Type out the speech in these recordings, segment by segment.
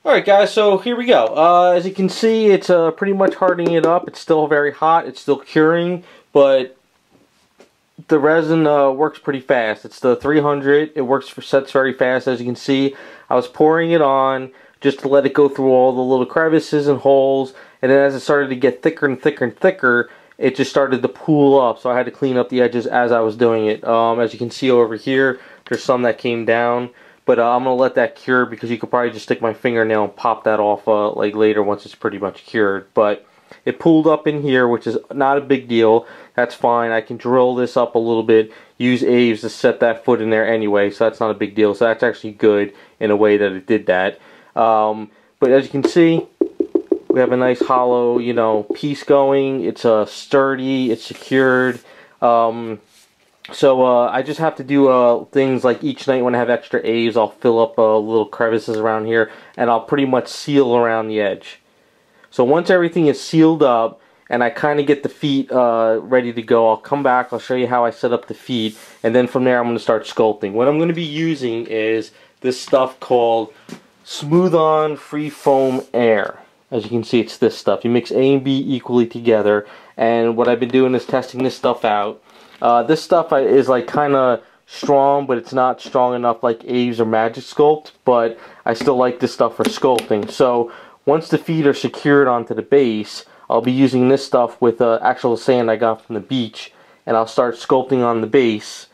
Alright guys, so here we go. As you can see, it's pretty much hardening it up. It's still very hot, it's still curing, but the resin works pretty fast. It's the 300, it sets very fast. As you can see, I was pouring it on just to let it go through all the little crevices and holes, and then as it started to get thicker and thicker and thicker, it just started to pool up, so I had to clean up the edges as I was doing it. As you can see over here, there's some that came down. But I'm going to let that cure because you could probably just stick my fingernail and pop that off like later once it's pretty much cured. But it pulled up in here, which is not a big deal. That's fine. I can drill this up a little bit, use Aves to set that foot in there anyway, so that's not a big deal. So that's actually good in a way that it did that. But as you can see, we have a nice hollow, piece going. It's sturdy, it's secured. So I just have to do things like each night when I have extra A's, I'll fill up little crevices around here, and I'll pretty much seal around the edge. So once everything is sealed up, and I kind of get the feet ready to go, I'll come back, I'll show you how I set up the feet, and then from there I'm going to start sculpting. What I'm going to be using is this stuff called Smooth On Free Foam Air. As you can see, it's this stuff. You mix A and B equally together, and what I've been doing is testing this stuff out. This stuff is like kind of strong, but it's not strong enough like Aves or Magic Sculpt, but I still like this stuff for sculpting. So once the feet are secured onto the base, I'll be using this stuff with actual sand I got from the beach, and I'll start sculpting on the base,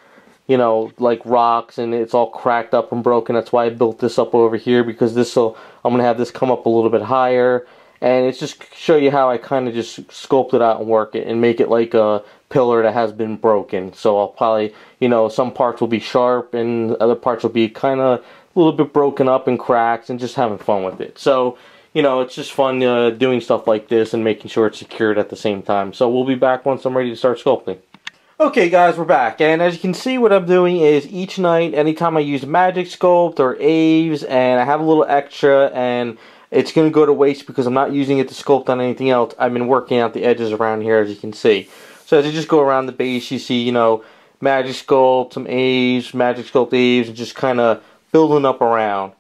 like rocks, and it's all cracked up and broken. That's why I built this up over here, because I'm going to have this come up a little bit higher. And it's just show you how I kind of just sculpt it out and work it and make it like a pillar that has been broken. So I'll probably, some parts will be sharp and other parts will be kind of a little bit broken up and cracks, and just having fun with it. So, it's just fun doing stuff like this and making sure it's secured at the same time. So we'll be back once I'm ready to start sculpting. Okay guys, we're back, and as you can see, what I'm doing is each night, anytime I use Magic Sculpt or Aves and I have a little extra and it's going to go to waste because I'm not using it to sculpt on anything else, I've been working out the edges around here, as you can see. So as you just go around the base, you see, Magic Sculpt, some Aves, Magic Sculpt Aves, and just kind of building up around.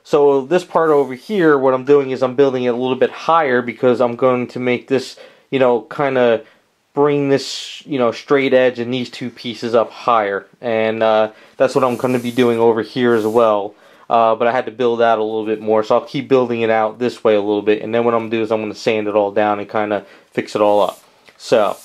So this part over here, what I'm doing is I'm building it a little bit higher because I'm going to make this, kind of bring this, straight edge and these two pieces up higher. And that's what I'm going to be doing over here as well. But I had to build out a little bit more, so I'll keep building it out this way a little bit, and then what I'm going to do is I'm going to sand it all down and kind of fix it all up. So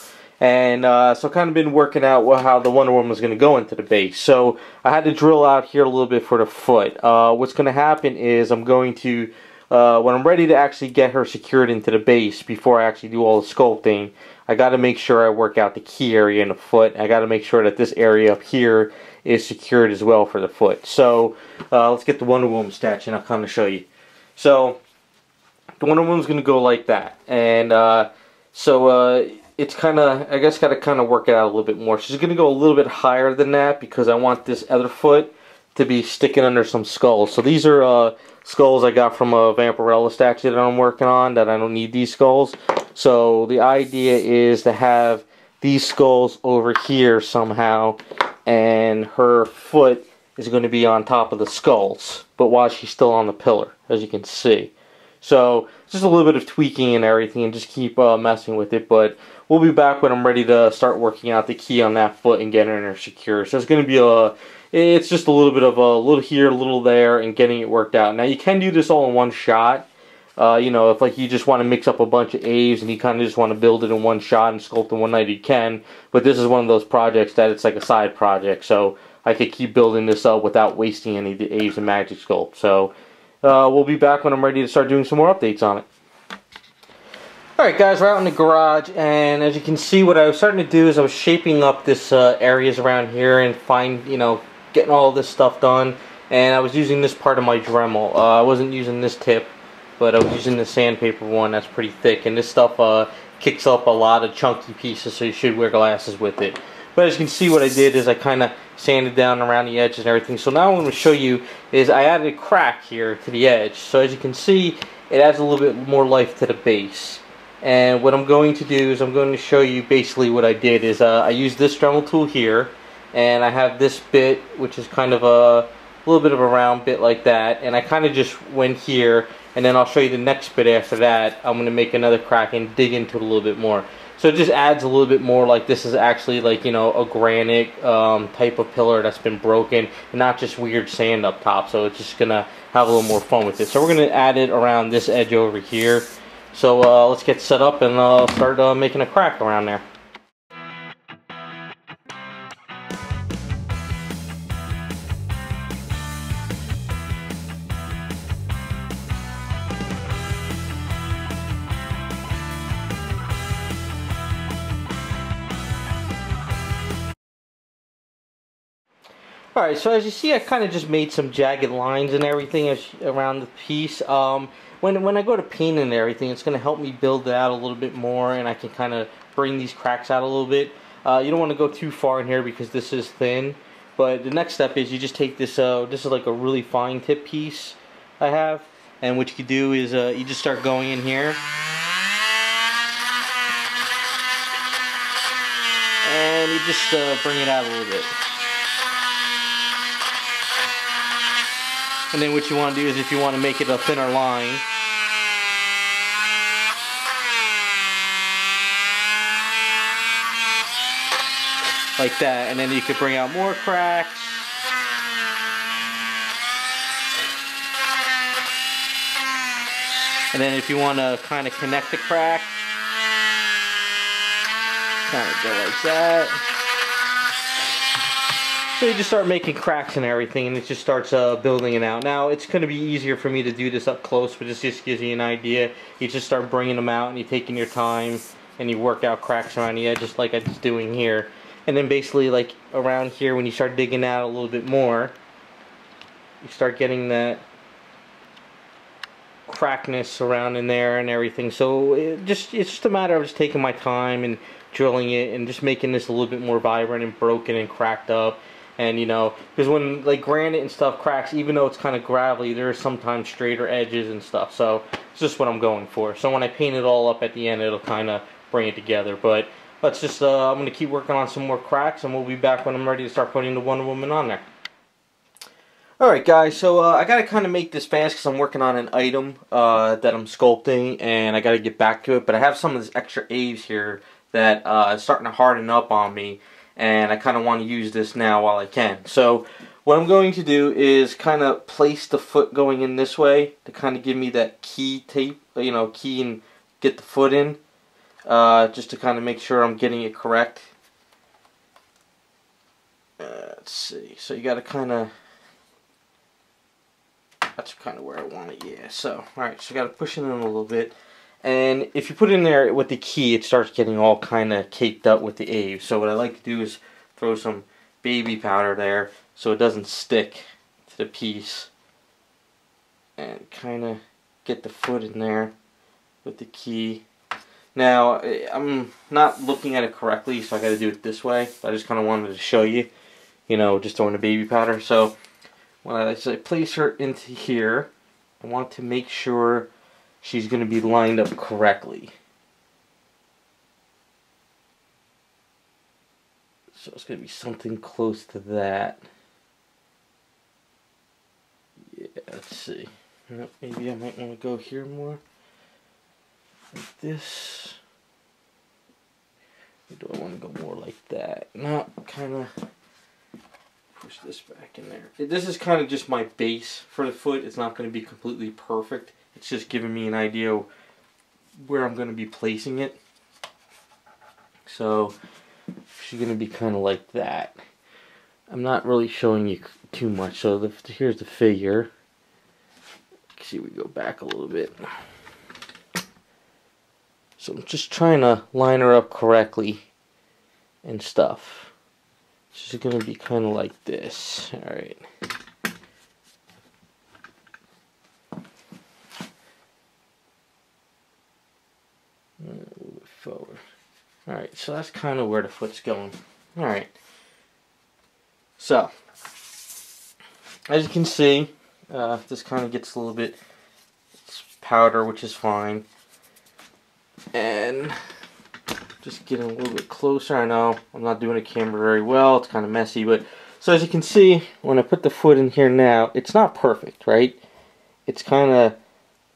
I've kind of been working out how the Wonder Woman was going to go into the base. So I had to drill out here a little bit for the foot. What's going to happen is I'm going to, when I'm ready to actually get her secured into the base, before I actually do all the sculpting, I got to make sure I work out the key area in the foot. I got to make sure that this area up here is secured as well for the foot. So let's get the Wonder Woman statue and I'll kind of show you. So the Wonder Woman's going to go like that, and it's kind of, I guess, got to kind of work it out a little bit more. She's going to go a little bit higher than that because I want this other foot to be sticking under some skulls. So these are skulls I got from a Vampirella statue that I'm working on, that I don't need these skulls. So the idea is to have these skulls over here somehow, and her foot is going to be on top of the skulls, but while she's still on the pillar, as you can see. So just a little bit of tweaking and everything, and just keep messing with it. But we'll be back when I'm ready to start working out the key on that foot and getting her secure. So it's going to be it's just a little bit of a little here, a little there, and getting it worked out. Now you can do this all in one shot. If like you just want to mix up a bunch of Aves and you kind of just want to build it in one shot and sculpt in one night, you can. But this is one of those projects that it's like a side project, so I could keep building this up without wasting any of the Aves and Magic Sculpt. So we'll be back when I'm ready to start doing some more updates on it. Alright guys, we're out in the garage, and as you can see, what I was starting to do is I was shaping up this areas around here and getting all this stuff done. And I was using this part of my Dremel. I wasn't using this tip, but I was using the sandpaper one that's pretty thick, and this stuff kicks up a lot of chunky pieces, so you should wear glasses with it. But as you can see, what I did is I kind of sanded down around the edges and everything. So now what I'm going to show you is I added a crack here to the edge. So as you can see, it adds a little bit more life to the base. And what I'm going to do is I'm going to show you basically what I did is I used this Dremel tool here, and I have this bit, which is kind of a little bit of a round bit like that, and I kind of just went here, and then I'll show you the next bit after that. I'm going to make another crack and dig into it a little bit more. So it just adds a little bit more, like this is actually like, you know, a granite type of pillar that's been broken, and not just weird sand up top. So it's just going to have a little more fun with it. So we're going to add it around this edge over here. So let's get set up and start making a crack around there. Alright, so as you see, I kind of just made some jagged lines and everything around the piece. When I go to paint and everything, it's going to help me build it out a little bit more, and I can kind of bring these cracks out a little bit. You don't want to go too far in here because this is thin, but the next step is you just take this, this is like a really fine tip piece I have, and what you can do is you just start going in here, and you just bring it out a little bit. And then what you want to do is, if you want to make it a thinner line, like that, and then you could bring out more cracks. And then if you want to kind of connect the crack, kind of go like that. So you just start making cracks and everything, and it just starts building it out. Now, it's going to be easier for me to do this up close, but this just gives you an idea. You just start bringing them out, and you're taking your time, and you work out cracks around the edge, just like I'm just doing here. And then basically, like around here, when you start digging out a little bit more, you start getting that crackness around in there and everything. So it's just a matter of just taking my time and drilling it, and just making this a little bit more vibrant and broken and cracked up. And you know, because when like granite and stuff cracks, even though it's kind of gravelly, there are sometimes straighter edges and stuff. So it's just what I'm going for. So when I paint it all up at the end, it'll kind of bring it together. But let's just, I'm going to keep working on some more cracks, and we'll be back when I'm ready to start putting the Wonder Woman on there. Alright guys, so I got to kind of make this fast because I'm working on an item that I'm sculpting, and I got to get back to it. But I have some of this extra Aves here that is starting to harden up on me, and I kind of want to use this now while I can. So what I'm going to do is kind of place the foot going in this way to kind of give me that key tape, you know, key and get the foot in, just to kind of make sure I'm getting it correct. Let's see, so you got to kind of, that's kind of where I want it, yeah. So, alright, so you got to push it in a little bit. And if you put it in there with the key, it starts getting all kind of caked up with the Aves. So what I like to do is throw some baby powder there so it doesn't stick to the piece. And kind of get the foot in there with the key. Now, I'm not looking at it correctly, so I got to do it this way. But I just kind of wanted to show you, you know, just throwing the baby powder. So when I place her into here, I want to make sure she's going to be lined up correctly. So it's going to be something close to that. Yeah, let's see. Maybe I might want to go here more. Like this. Or do I want to go more like that? No, kind of push this back in there. This is kind of just my base for the foot. It's not going to be completely perfect. It's just giving me an idea where I'm going to be placing it. So she's going to be kind of like that. I'm not really showing you too much. So here's the figure. See, we go back a little bit. So I'm just trying to line her up correctly and stuff. She's going to be kind of like this. Alright. A little bit forward. Alright, so that's kind of where the foot's going. Alright. So, as you can see, this kind of gets a little bit powder, which is fine. And just getting a little bit closer. I know I'm not doing the camera very well. It's kind of messy, but So as you can see, when I put the foot in here now, it's not perfect, right? It's kind of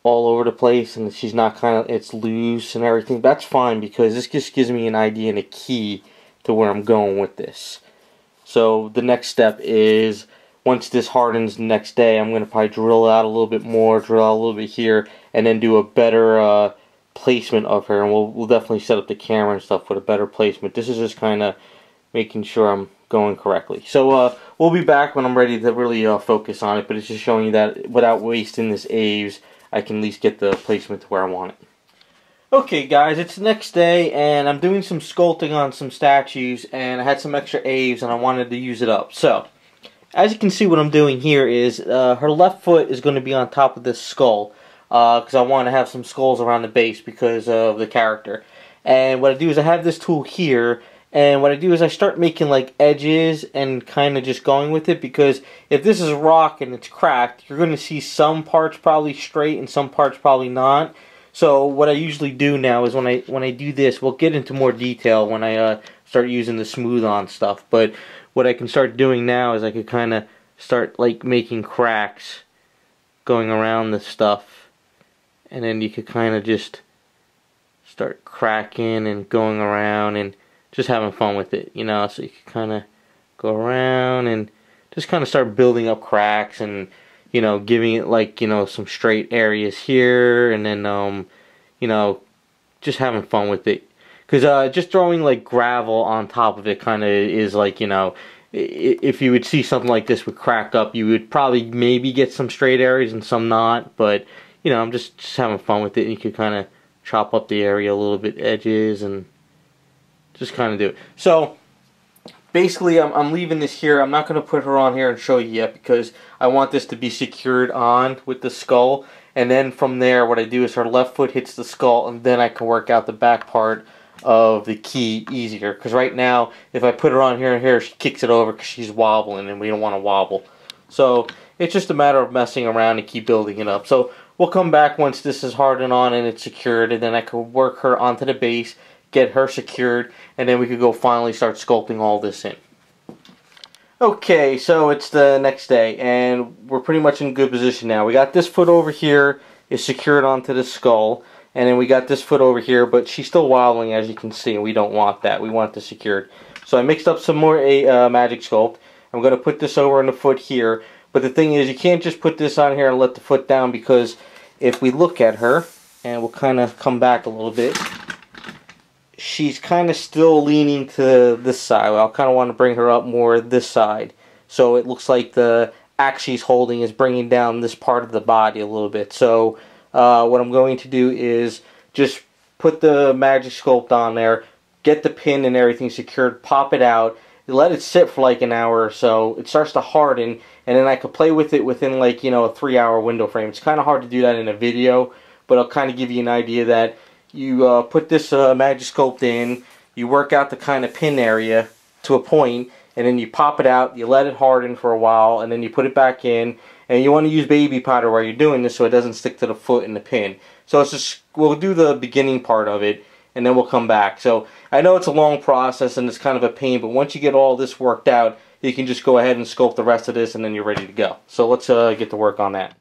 all over the place, and she's not it's loose and everything. That's fine, because this just gives me an idea and a key to where I'm going with this. So the next step is, once this hardens the next day, I'm going to probably drill out a little bit more, drill out a little bit here, and then do a better placement of her. And we'll definitely set up the camera and stuff with a better placement. This is just kind of making sure I'm going correctly. So we'll be back when I'm ready to really focus on it, but it's just showing you that without wasting this Aves, I can at least get the placement to where I want it. Okay guys, it's the next day, and I'm doing some sculpting on some statues, and I had some extra Aves and I wanted to use it up. So, as you can see, what I'm doing here is, her left foot is going to be on top of this skull, because I want to have some skulls around the base because of the character. And what I do is I have this tool here, and what I do is I start making like edges and kind of just going with it, because if this is rock and it's cracked, you're going to see some parts probably straight and some parts probably not. So what I usually do now is when I do this, we'll get into more detail when I start using the smooth on stuff. But what I can start doing now is I could kind of start like making cracks going around this stuff, and then you could kind of just start cracking and going around and just having fun with it, you know. So you can kind of go around and just kind of start building up cracks, and you know, giving it like, you know, some straight areas here, and then you know, just having fun with it. Because just throwing like gravel on top of it kind of is like, you know, if you would see something like this would crack up, you would probably maybe get some straight areas and some not. But you know, I'm just having fun with it, and you could kind of chop up the area a little bit, edges, and just kind of do it. So basically, I'm leaving this here. I'm not going to put her on here and show you yet, because I want this to be secured on with the skull. And then from there, what I do is her left foot hits the skull, and then I can work out the back part of the key easier. Because right now, if I put her on here and here, she kicks it over because she's wobbling, and we don't want to wobble. So it's just a matter of messing around and keep building it up. So we'll come back once this is hardened on and it's secured, and then I can work her onto the base, get her secured, and then we could go finally start sculpting all this in. Okay, so it's the next day, and we're pretty much in good position now. We got this foot over here is secured onto the skull, and then we got this foot over here, but she's still wobbling, as you can see, and we don't want that. We want this secured. So I mixed up some more magic sculpt. I'm going to put this over on the foot here, but the thing is, you can't just put this on here and let the foot down, because if we look at her, and we'll kind of come back a little bit, she's kind of still leaning to this side. Well, I kind of want to bring her up more this side, so it looks like the axe she's holding is bringing down this part of the body a little bit. So what I'm going to do is just put the magic sculpt on there, get the pin and everything secured, pop it out, let it sit for like an hour or so. It starts to harden, and then I could play with it within like, you know, a 3-hour window frame. It's kind of hard to do that in a video, but I'll kind of give you an idea that you put this magic sculpt in, you work out the kind of pin area to a point, and then you pop it out, you let it harden for a while, and then you put it back in, and you want to use baby powder while you're doing this so it doesn't stick to the foot and the pin. So it's just, we'll do the beginning part of it, and then we'll come back. So I know it's a long process and it's kind of a pain, but once you get all this worked out, you can just go ahead and sculpt the rest of this, and then you're ready to go. So let's get to work on that.